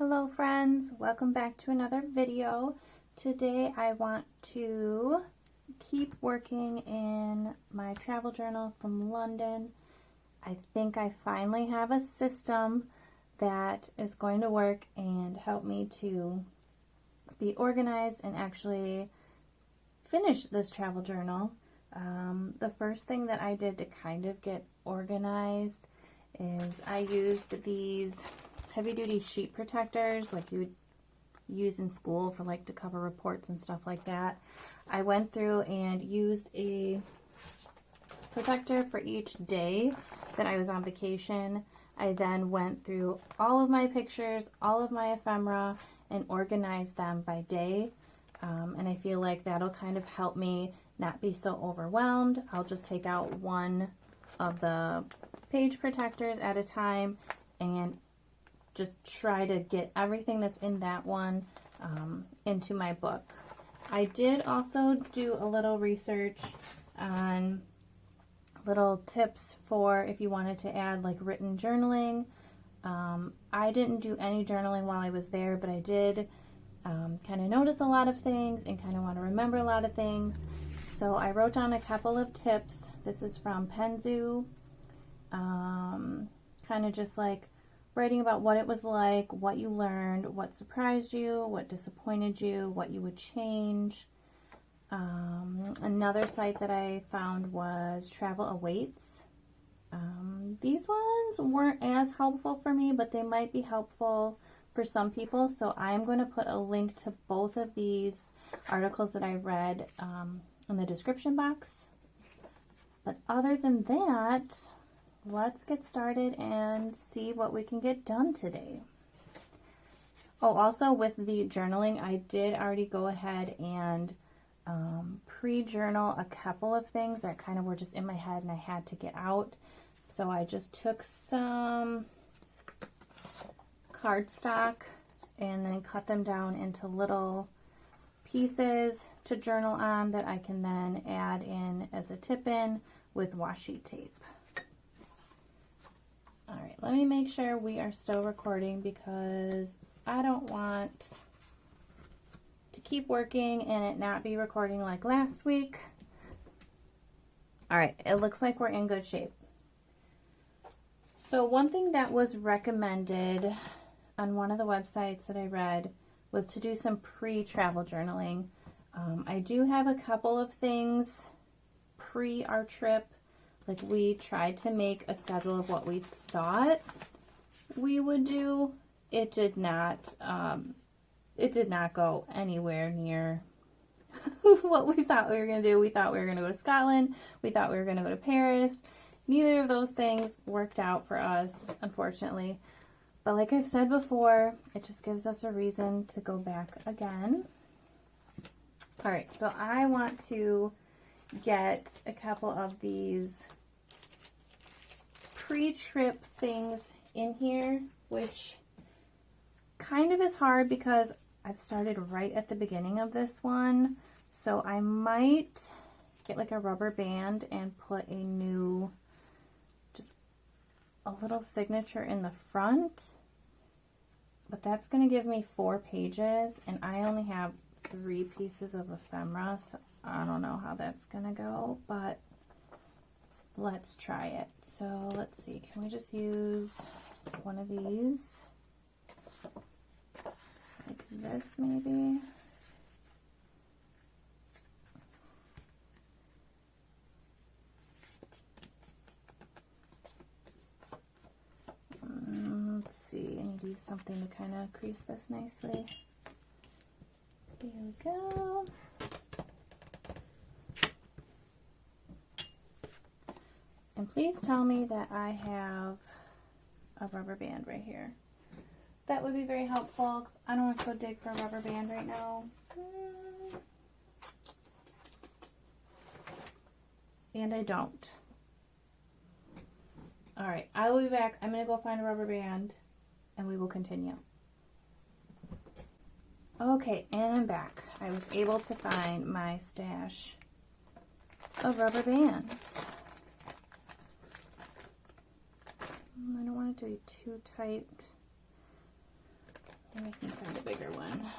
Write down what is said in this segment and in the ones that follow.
Hello friends, welcome back to another video. Today I want to keep working in my travel journal from London. I think I finally have a system that is going to work and help me to be organized and actually finish this travel journal. The first thing that I did to kind of get organized is I used these heavy-duty sheet protectors like you would use in school for like to cover reports and stuff like that. I went through and used a protector for each day that I was on vacation. I then went through all of my pictures, all of my ephemera, and organized them by day. And I feel like that'll kind of help me not be so overwhelmed. I'll just take out one of the page protectors at a time and just try to get everything that's in that one into my book. I did also do a little research on little tips for if you wanted to add like written journaling. I didn't do any journaling while I was there, but I did kind of notice a lot of things and kind of want to remember a lot of things. So I wrote down a couple of tips. This is from Penzu. Kind of just like writing about what it was like, what you learned, what surprised you, what disappointed you, what you would change. Another site that I found was Travel Awaits. These ones weren't as helpful for me, but they might be helpful for some people. So I'm going to put a link to both of these articles that I read in the description box. But other than that, let's get started and see what we can get done today. Oh, also with the journaling, I did already go ahead and pre-journal a couple of things that kind of were just in my head and I had to get out. So I just took some cardstock and then cut them down into little pieces to journal on that I can then add in as a tip-in with washi tape. All right, let me make sure we are still recording because I don't want to keep working and it not be recording like last week. All right, it looks like we're in good shape. So one thing that was recommended on one of the websites that I read was to do some pre-travel journaling. I do have a couple of things pre our trip. Like we tried to make a schedule of what we thought we would do. It did not go anywhere near what we thought we were going to do. We thought we were going to go to Scotland. We thought we were going to go to Paris. Neither of those things worked out for us, unfortunately. But like I've said before, it just gives us a reason to go back again. All right, so I want to get a couple of these pre-trip things in here, which kind of is hard because I've started right at the beginning of this one. So I might get like a rubber band and put a new, just a little signature in the front. But that's going to give me 4 pages and I only have 3 pieces of ephemera, so I don't know how that's going to go, but let's try it. So let's see, can we just use one of these? Like this maybe? Let's see, I need to use something to kind of crease this nicely. There we go. And please tell me that I have a rubber band right here. That would be very helpful because I don't want to go dig for a rubber band right now. And I don't. All right, I will be back. I'm going to go find a rubber band and we will continue. Okay, and I'm back. I was able to find my stash of rubber bands. I don't want it to be too tight. I think I can find a bigger one.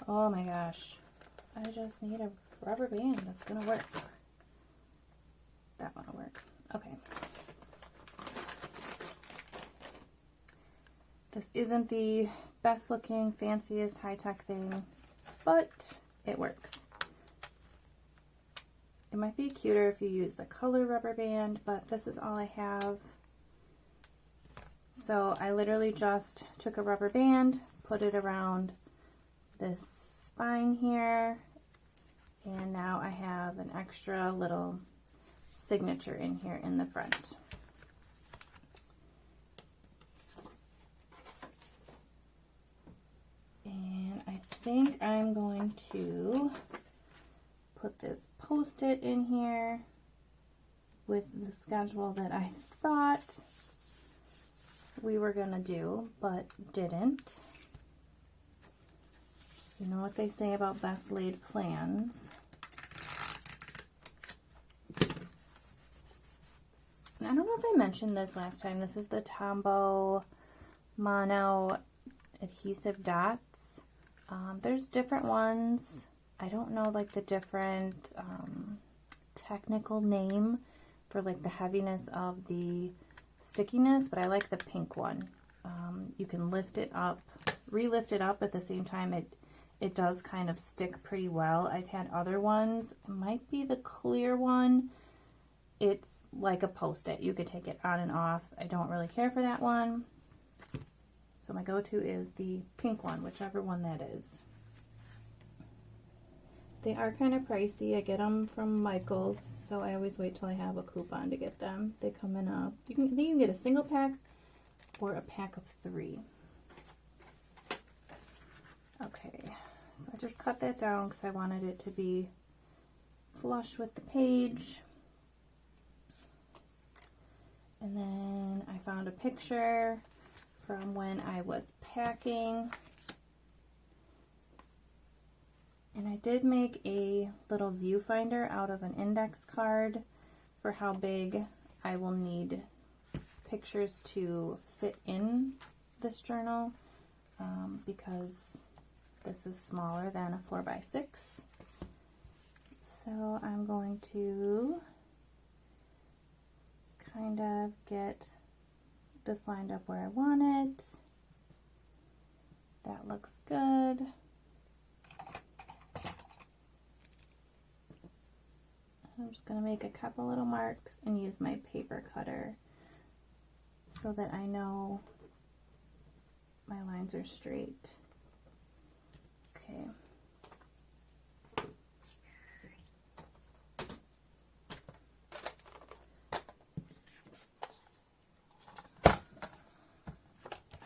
Oh my gosh. I just need a rubber band that's gonna work. That one will work. Okay. This isn't the best looking, fanciest, high-tech thing, but it works. It might be cuter if you use a color rubber band, but this is all I have. So I literally just took a rubber band, put it around this spine here, and now I have an extra little signature in here in the front. And I think I'm going to put this Post-it in here with the schedule that I thought we were gonna do, but didn't. You know what they say about best laid plans. And I don't know if I mentioned this last time. This is the Tombow Mono adhesive dots. There's different ones. I don't know like the different technical name for like the heaviness of the stickiness, but I like the pink one. You can lift it up, re-lift it up at the same time. It does kind of stick pretty well. I've had other ones. It might be the clear one. It's like a Post-it. You could take it on and off. I don't really care for that one. So my go-to is the pink one, whichever one that is. They are kind of pricey. I get them from Michael's, so I always wait till I have a coupon to get them. They come in a, I think you can get a single pack or a pack of 3. Okay, so I just cut that down because I wanted it to be flush with the page. And then I found a picture from when I was packing. And I did make a little viewfinder out of an index card for how big I will need pictures to fit in this journal, because this is smaller than a 4x6. So I'm going to kind of get this lined up where I want it. That looks good. I'm just going to make a couple little marks and use my paper cutter so that I know my lines are straight. Okay.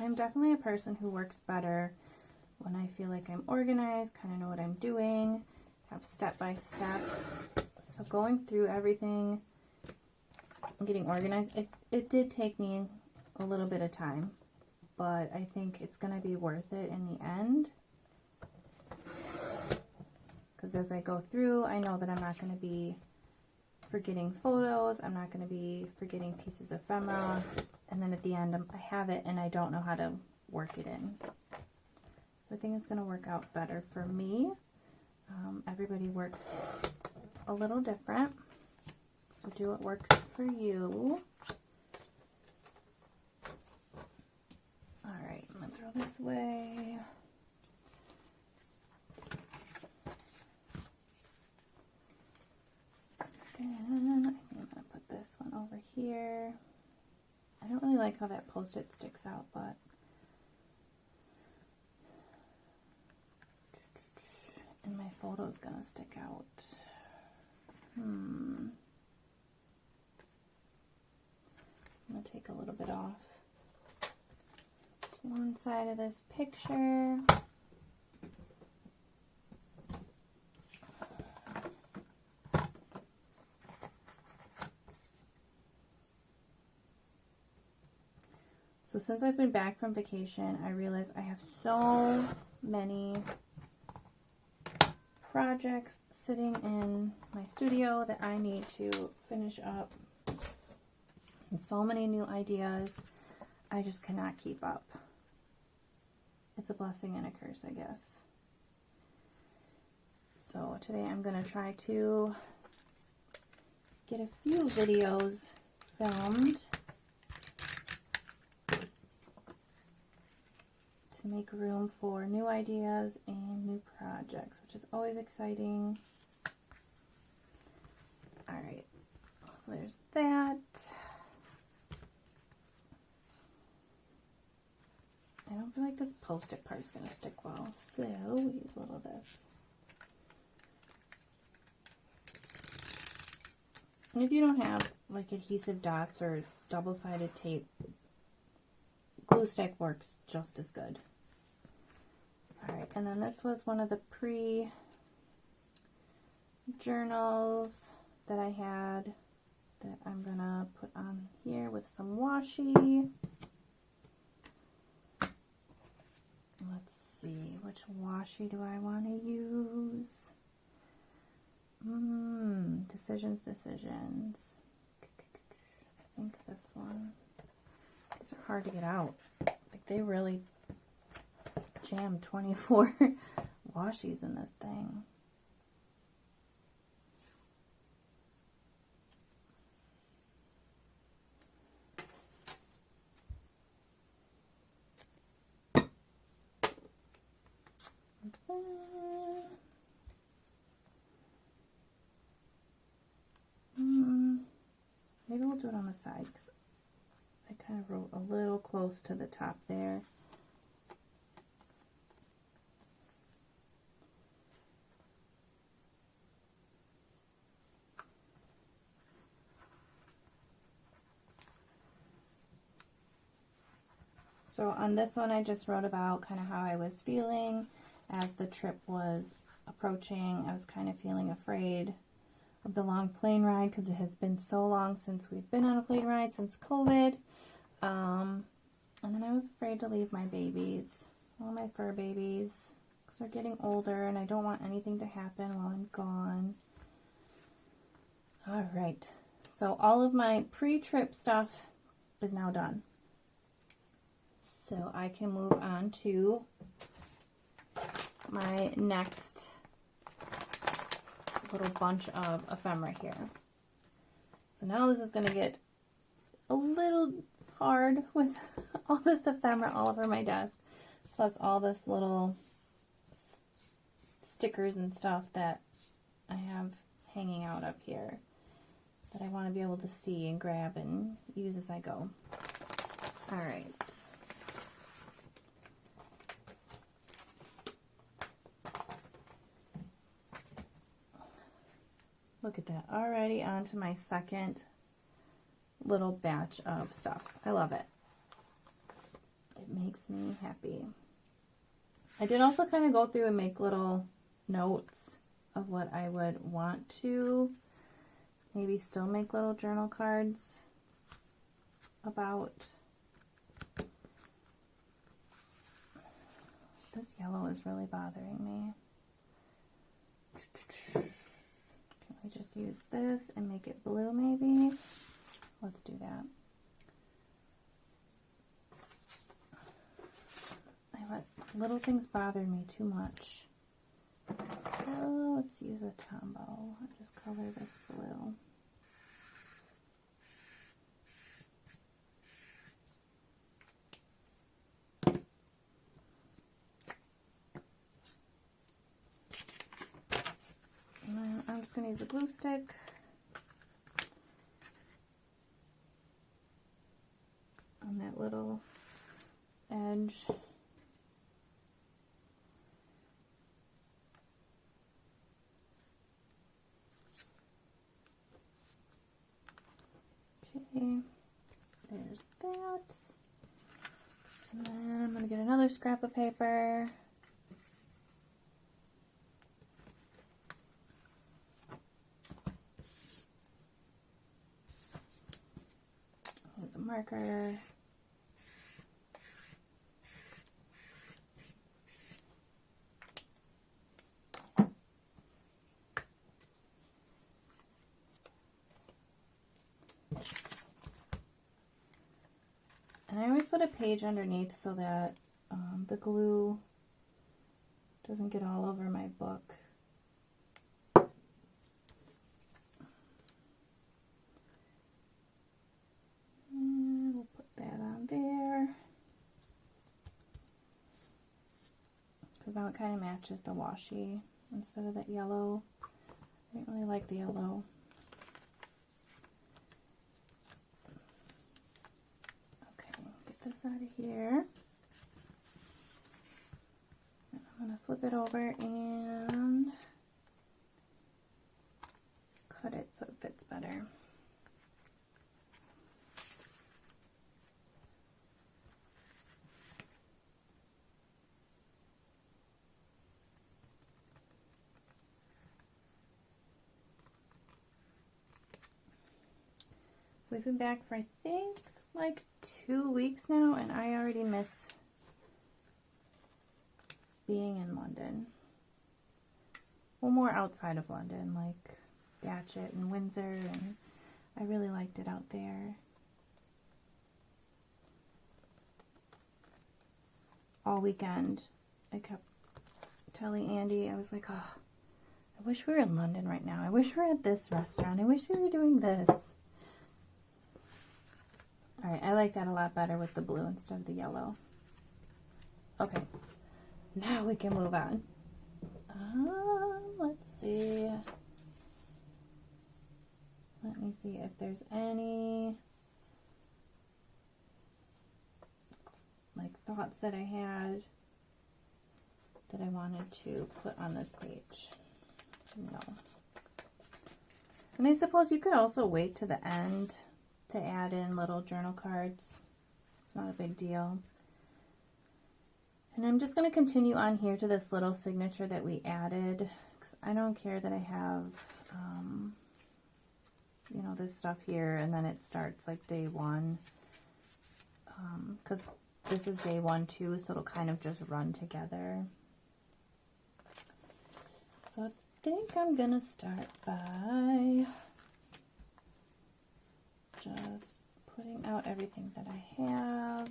I'm definitely a person who works better when I feel like I'm organized, kind of know what I'm doing, have step by step. So going through everything and getting organized, it did take me a little bit of time, but I think it's going to be worth it in the end. Because as I go through, I know that I'm not going to be forgetting photos, I'm not going to be forgetting pieces of ephemera, and then at the end I have it and I don't know how to work it in. So I think it's going to work out better for me. Everybody works a little different, so do what works for you. Alright, I'm going to throw this away. Then I think I'm going to put this one over here. I don't really like how that Post-it sticks out, but and my photo is going to stick out. I'm going to take a little bit off to one side of this picture. So since I've been back from vacation, I realized I have so many projects sitting in my studio that I need to finish up. and so many new ideas. I just cannot keep up. It's a blessing and a curse, I guess. So today I'm going to try to get a few videos filmed to make room for new ideas and new projects, which is always exciting. Alright, so there's that. I don't feel like this post-it part's going to stick well, so we'll use a little of this. And if you don't have like adhesive dots or double-sided tape, glue stick works just as good. Alright, and then this was one of the pre-journals that I had that I'm going to put on here with some washi. Let's see, which washi do I want to use? Decisions. I think this one. These are hard to get out. Like they really jammed 24 washies in this thing. Maybe we'll do it on the side because I kind of wrote a little close to the top there. So on this one, I just wrote about kind of how I was feeling as the trip was approaching. I was kind of feeling afraid of the long plane ride because it has been so long since we've been on a plane ride since COVID. And then I was afraid to leave my babies, all my fur babies, because they're getting older and I don't want anything to happen while I'm gone. All right, so all of my pre-trip stuff is now done. So I can move on to my next little bunch of ephemera here. So now this is going to get a little hard with all this ephemera all over my desk, plus all this little stickers and stuff that I have hanging out up here that I want to be able to see and grab and use as I go. All right. Look at that, already onto my second little batch of stuff. I love it. It makes me happy. I did also kind of go through and make little notes of what I would want to maybe still make little journal cards about. This yellow is really bothering me. I just use this and make it blue maybe. Let's do that. I let little things bother me too much. Let's use a Tombow. I'll just color this blue. And then I'm just going to use a glue stick. On that little edge. Okay, there's that. And then I'm going to get another scrap of paper. Use a marker. just put a page underneath so that the glue doesn't get all over my book. And we'll put that on there. Because now it kind of matches the washi instead of that yellow. I didn't really like the yellow. Okay, get this out of here. I'm going to flip it over and cut it so it fits better. We've been back for, I think, like 2 weeks now, and I already miss being in London. Well, more outside of London, like Datchet and Windsor, and I really liked it out there. All weekend, I kept telling Andy, I was like, oh, I wish we were in London right now. I wish we were at this restaurant. I wish we were doing this. Alright, I like that a lot better with the blue instead of the yellow. Okay, now we can move on. Let's see. Let me see if there's any like thoughts that I had that I wanted to put on this page. No. And I suppose you could also wait to the end to add in little journal cards. It's not a big deal. And I'm just going to continue on here to this little signature that we added, because I don't care that I have, you know, this stuff here, and then it starts like day 1, because this is day 1 too, so it'll kind of just run together. So I think I'm going to start by just putting out everything that I have.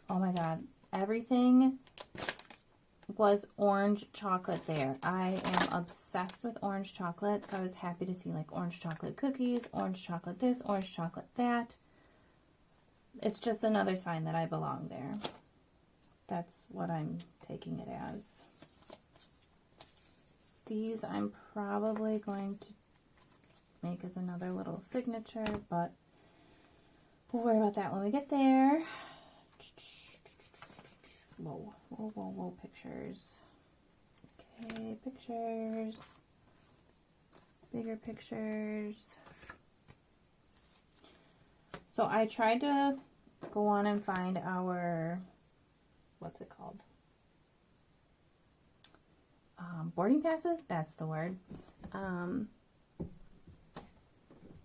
Oh my god, everything was orange chocolate there. I am obsessed with orange chocolate, so I was happy to see like orange chocolate cookies, orange chocolate this, orange chocolate that. It's just another sign that I belong there. That's what I'm taking it as. These I'm probably going to make as another little signature, but we'll worry about that when we get there. Whoa, whoa, whoa, whoa, pictures. Okay, pictures. Bigger pictures. So I tried to go on and find our, what's it called? Boarding passes, that's the word.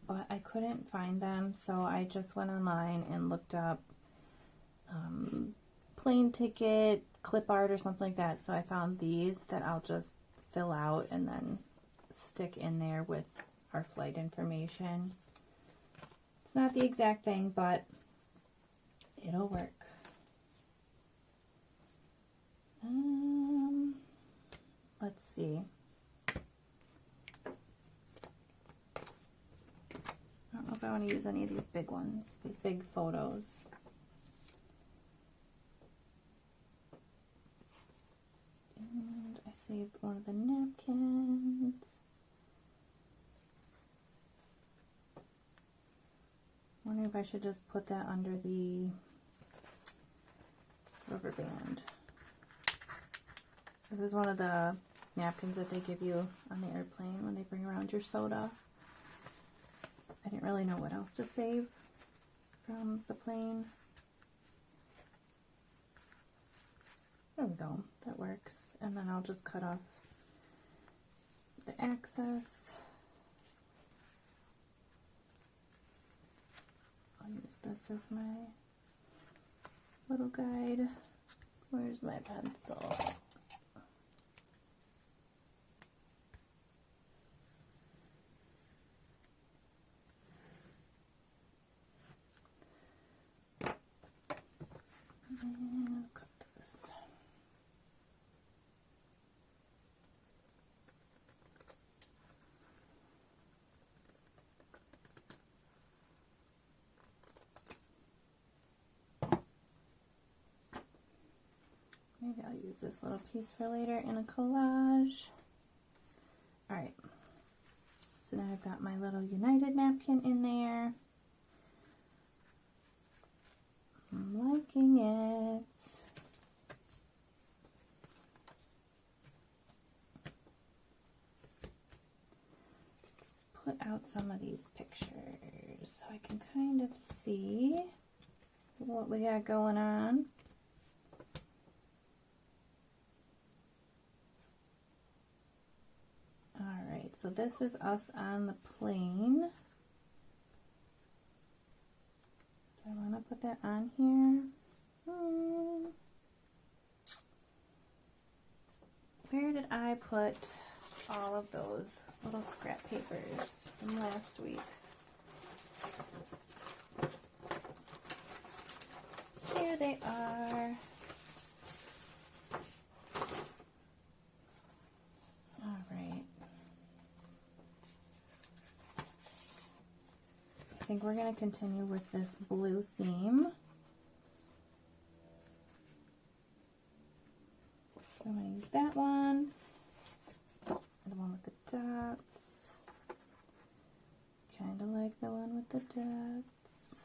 But I couldn't find them, so I just went online and looked up plane ticket, clip art, or something like that. So I found these that I'll just fill out and then stick in there with our flight information. It's not the exact thing, but it'll work. Let's see. I don't know if I want to use any of these big ones, these big photos. And I saved one of the napkins. Wondering if I should just put that under the rubber band. This is one of the napkins that they give you on the airplane when they bring around your soda. I didn't really know what else to save from the plane. There we go, that works. And then I'll just cut off the excess. I'll use this as my little guide. Where's my pencil? And I'll cut this. Maybe I'll use this little piece for later in a collage. All right, so now I've got my little United napkin in there. I'm liking it. Let's put out some of these pictures so I can kind of see what we got going on. Alright, so this is us on the plane. Do I want to put that on here? Where did I put all of those little scrap papers from last week? Here they are. Alright. I think we're going to continue with this blue theme. I'm going to use that one, the one with the dots. Kind of like the one with the dots.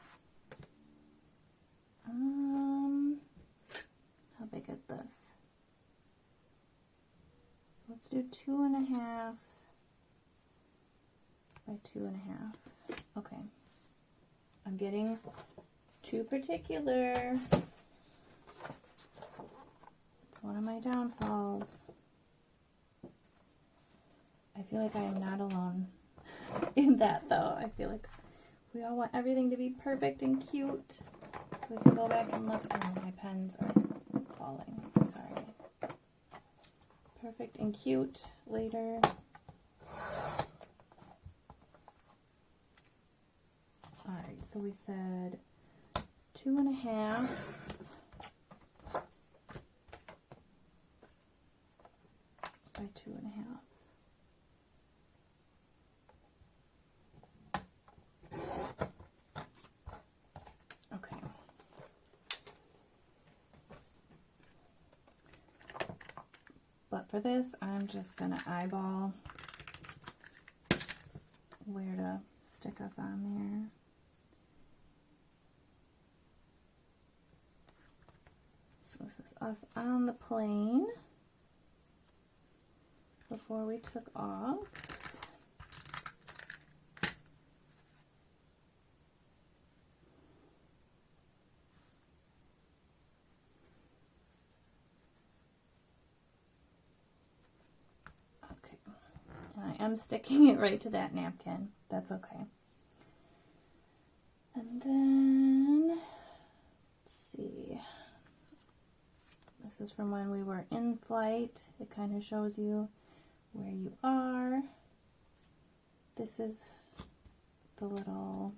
How big is this? So let's do 2.5 by 2.5. Okay. I'm getting too particular. It's one of my downfalls. I feel like I am not alone in that, though. I feel like we all want everything to be perfect and cute. So we can go back and look. Oh, my pens are falling. Sorry. Perfect and cute later. Alright, so we said 2.5 by 2.5. Okay. But for this, I'm just going to eyeball where to stick us on there. So this is us on the plane before we took off. Okay, and I am sticking it right to that napkin. That's okay. And then, let's see. This is from when we were in flight. It kind of shows you where you are. This is the little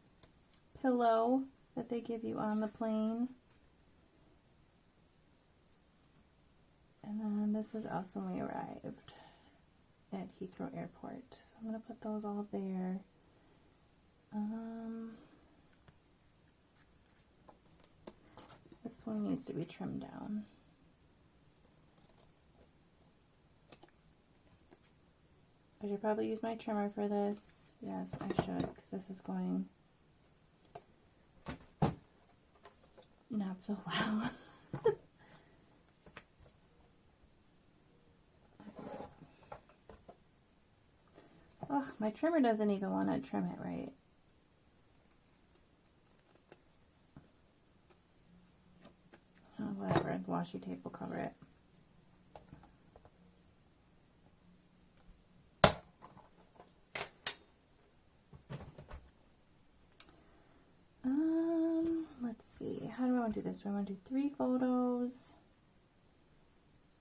pillow that they give you on the plane. And then this is also when we arrived at Heathrow Airport. So I'm going to put those all there. This one needs to be trimmed down. I should probably use my trimmer for this. Yes, I should, because this is going not so well. Oh, my trimmer doesn't even want to trim it right. Oh, whatever, washi tape will cover it. Let's see, how do I want to do this? Do I want to do 3 photos?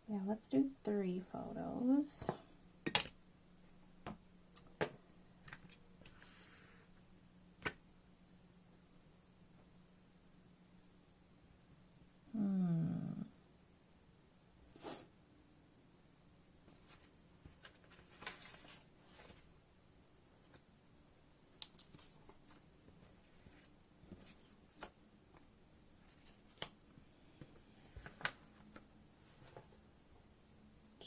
Yeah, let's do 3 photos.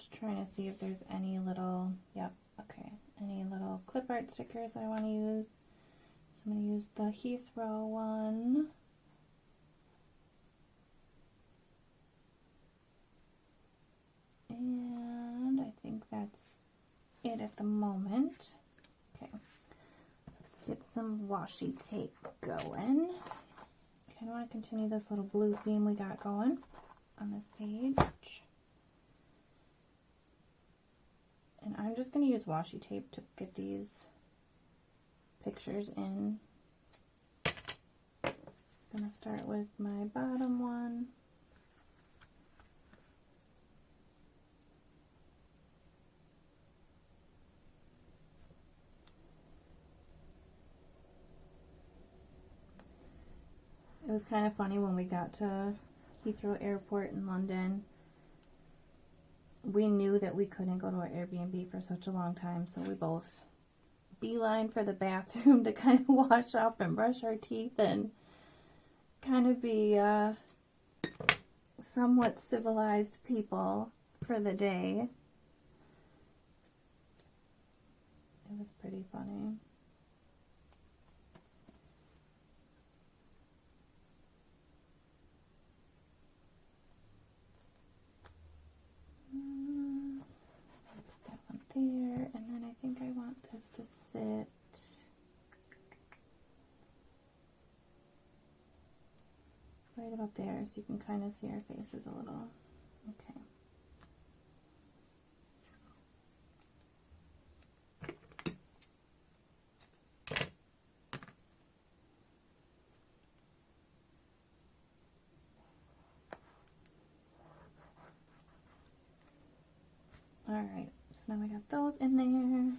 Just trying to see if there's any little, yep, okay, any little clip art stickers I want to use. So I'm going to use the Heathrow one. And I think that's it at the moment. Okay, let's get some washi tape going. Okay, I want to continue this little blue theme we got going on this page. And I'm just going to use washi tape to get these pictures in. I'm going to start with my bottom one. It was kind of funny when we got to Heathrow Airport in London. We knew that we couldn't go to our Airbnb for such a long time, so we both beeline for the bathroom to kind of wash up and brush our teeth and kind of be somewhat civilized people for the day. It was pretty funny. There, and then I think I want this to sit right about there so you can kind of see our faces a little. Okay. Alright, so now I got those in there.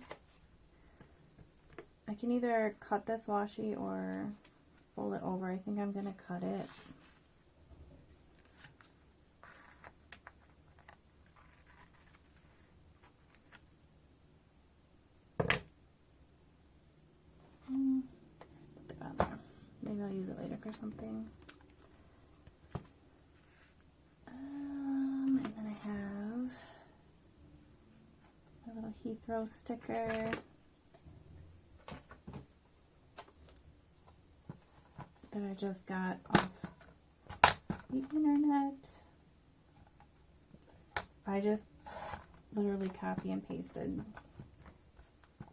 I can either cut this washi or fold it over. I think I'm going to cut it. Put that on there. Maybe I'll use it later for something. And then I have a little Heathrow sticker that I just got off the internet. I just literally copy and pasted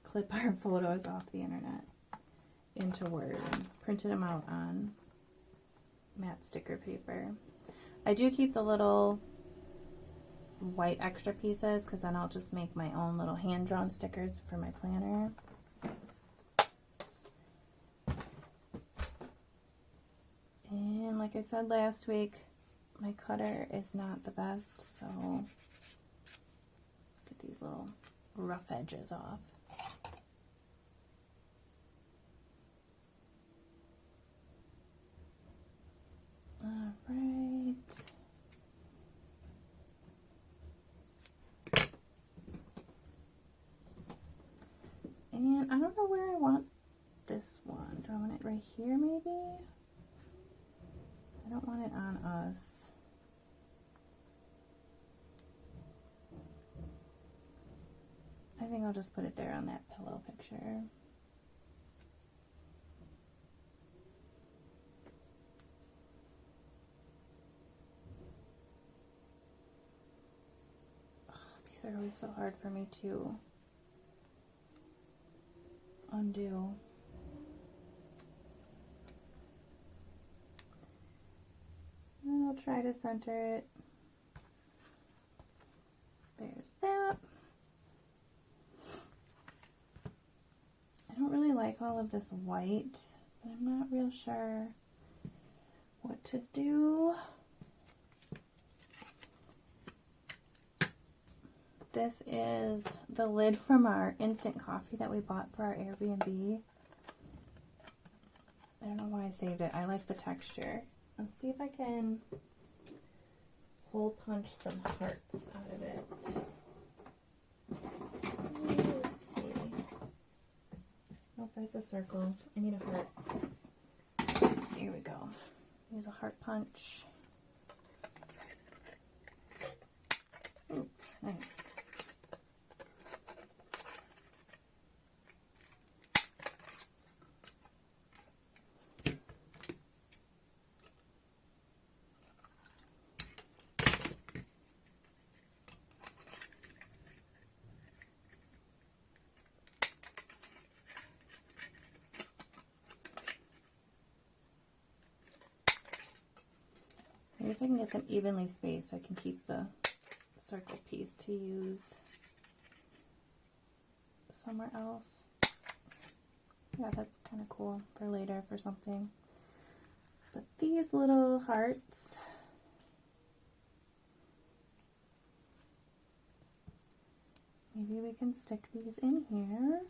clip art photos off the internet into Word and printed them out on matte sticker paper. I do keep the little white extra pieces because then I'll just make my own little hand-drawn stickers for my planner. And like I said last week, my cutter is not the best, so get these little rough edges off. Alright. And I don't know where I want this one. Do I want it right here maybe? I don't want it on us. I think I'll just put it there on that pillow picture. Oh, these are always so hard for me to undo. And I'll try to center it. There's that. I don't really like all of this white, but I'm not real sure what to do. This is the lid from our instant coffee that we bought for our Airbnb. I don't know why I saved it. I like the texture. Let's see if I can hole punch some hearts out of it. Let's see. Nope, that's a circle. I need a heart. Here we go. Use a heart punch. Ooh, nice. if I can get them evenly spaced so I can keep the circle piece to use somewhere else. Yeah, that's kind of cool for later for something. But these little hearts, maybe we can stick these in here.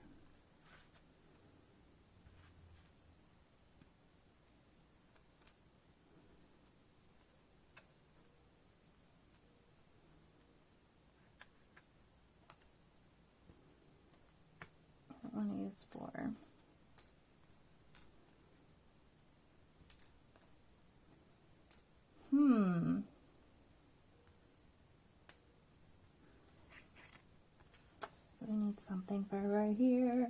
I want to use 4. We need something for right here.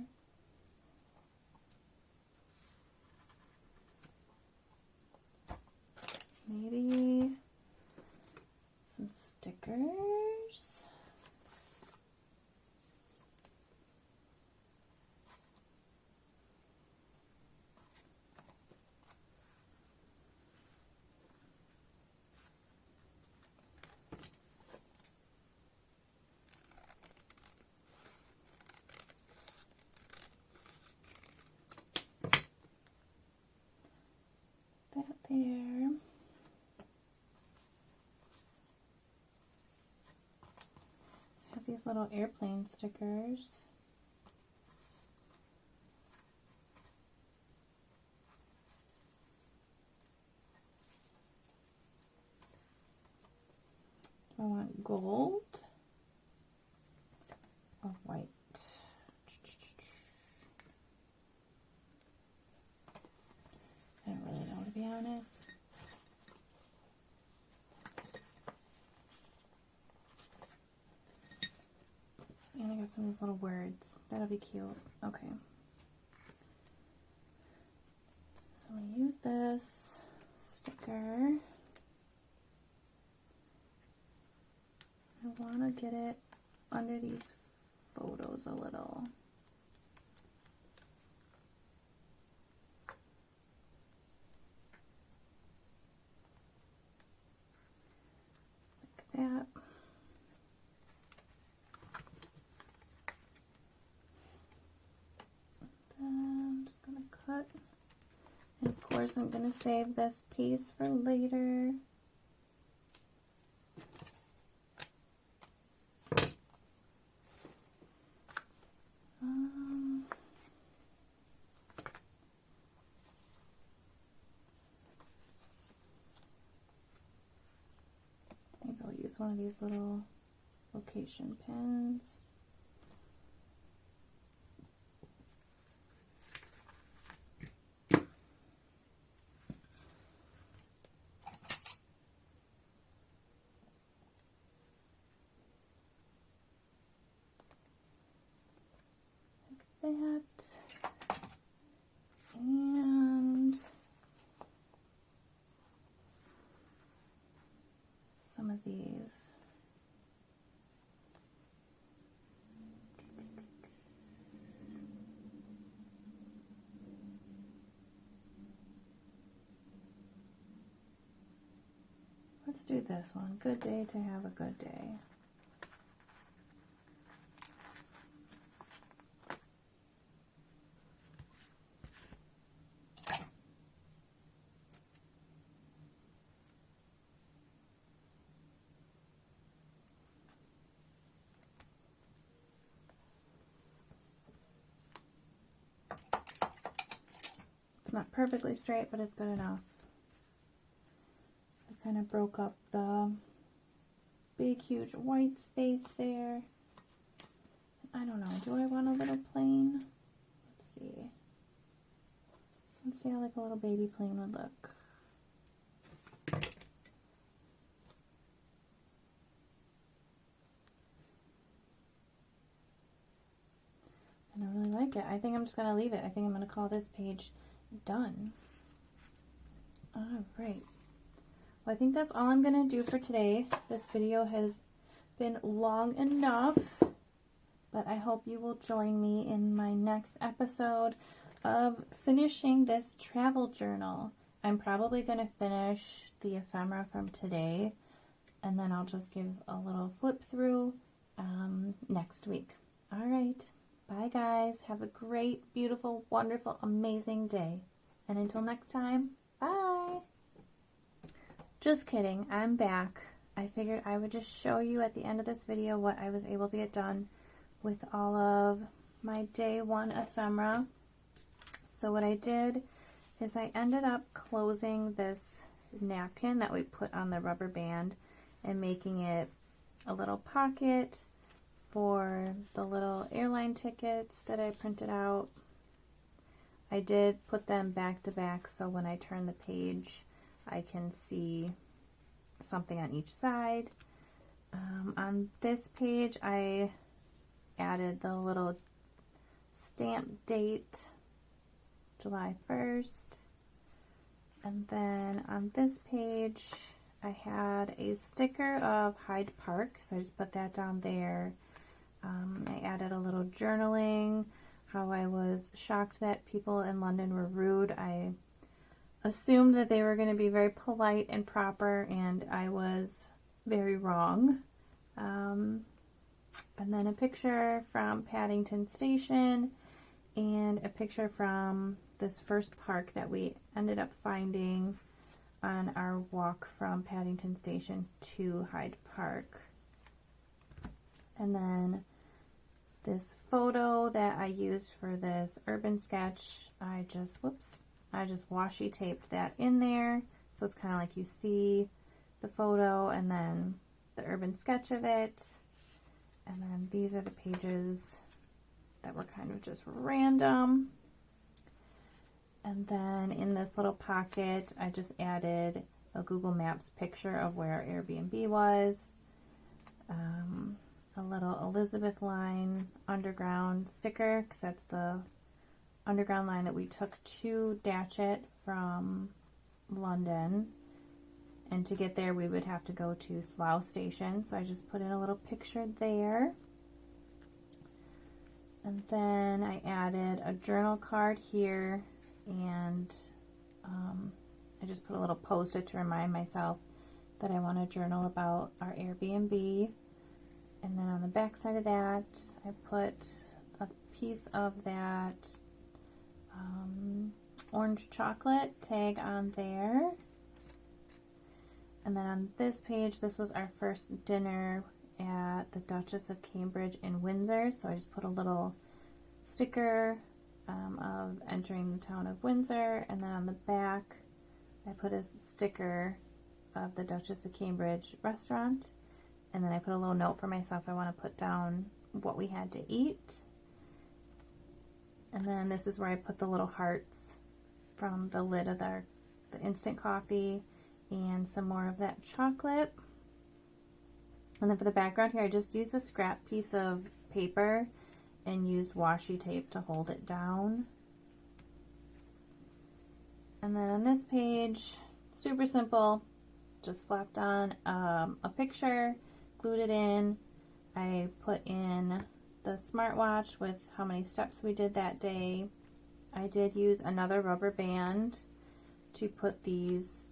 Maybe some stickers. That there. Have these little airplane stickers. I want gold or white. I don't really know, to be honest. And I got some of these little words. That'll be cute. Okay. So I'm going to use this sticker. I want to get it under these photos a little. Like that. Then I'm just going to cut. And of course I'm going to save this piece for later. Maybe I'll use one of these little location pins. That and some of these. Let's do this one. Good day to have a good day. Not perfectly straight, but it's good enough. I kind of broke up the big huge white space there. I don't know, do I want a little plane? Let's see. Let's see how like a little baby plane would look. I don't really like it. I think I'm just going to leave it. I think I'm going to call this page done. All right. Well, I think that's all I'm going to do for today. This video has been long enough, but I hope you will join me in my next episode of finishing this travel journal. I'm probably going to finish the ephemera from today, and then I'll just give a little flip through next week. All right. Bye, guys. Have a great, beautiful, wonderful, amazing day. And until next time, bye. Just kidding. I'm back. I figured I would just show you at the end of this video what I was able to get done with all of my day one ephemera. So what I did is I ended up closing this napkin that we put on the rubber band and making it a little pocket for the little airline tickets that I printed out. I did put them back to back so when I turn the page I can see something on each side. On this page I added the little stamp date, July 1st, and then on this page I had a sticker of Hyde Park, so I just put that down there. I added a little journaling, how I was shocked that people in London were rude. I assumed that they were going to be very polite and proper, and I was very wrong. And then a picture from Paddington Station, and a picture from this first park that we ended up finding on our walk from Paddington Station to Hyde Park. And then this photo that I used for this urban sketch, I just washi taped that in there, so it's kind of like you see the photo and then the urban sketch of it. And then these are the pages that were kind of just random. And then in this little pocket, I just added a Google Maps picture of where our Airbnb was. A little Elizabeth Line Underground sticker, because that's the Underground line that we took to Datchet from London. And to get there, we would have to go to Slough Station. So I just put in a little picture there. And then I added a journal card here, and I just put a little post-it to remind myself that I want to journal about our Airbnb. And then on the back side of that, I put a piece of that orange chocolate tag on there. And then on this page, this was our first dinner at the Duchess of Cambridge in Windsor. So I just put a little sticker of entering the town of Windsor. And then on the back, I put a sticker of the Duchess of Cambridge restaurant. And then I put a little note for myself. I want to put down what we had to eat. And then this is where I put the little hearts from the lid of the instant coffee and some more of that chocolate. And then for the background here, I just used a scrap piece of paper and used washi tape to hold it down. And then on this page, super simple, just slapped on a picture, glued it in. I put in the smartwatch with how many steps we did that day. I did use another rubber band to put these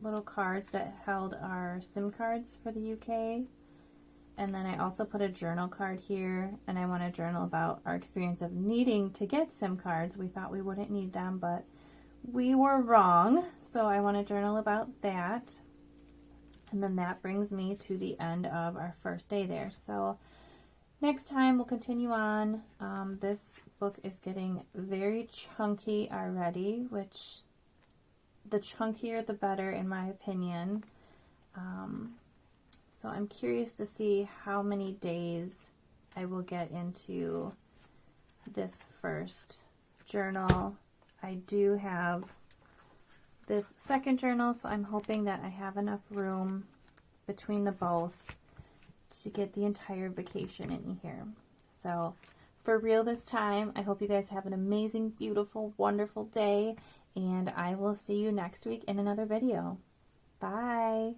little cards that held our SIM cards for the UK. And then I also put a journal card here, and I want to journal about our experience of needing to get SIM cards. We thought we wouldn't need them, but we were wrong. So I want to journal about that. And then that brings me to the end of our first day there. So next time we'll continue on. This book is getting very chunky already, which the chunkier the better in my opinion. So I'm curious to see how many days I will get into this first journal. I do have this second journal, so I'm hoping that I have enough room between the both to get the entire vacation in here. So for real this time, I hope you guys have an amazing, beautiful, wonderful day, and I will see you next week in another video. Bye!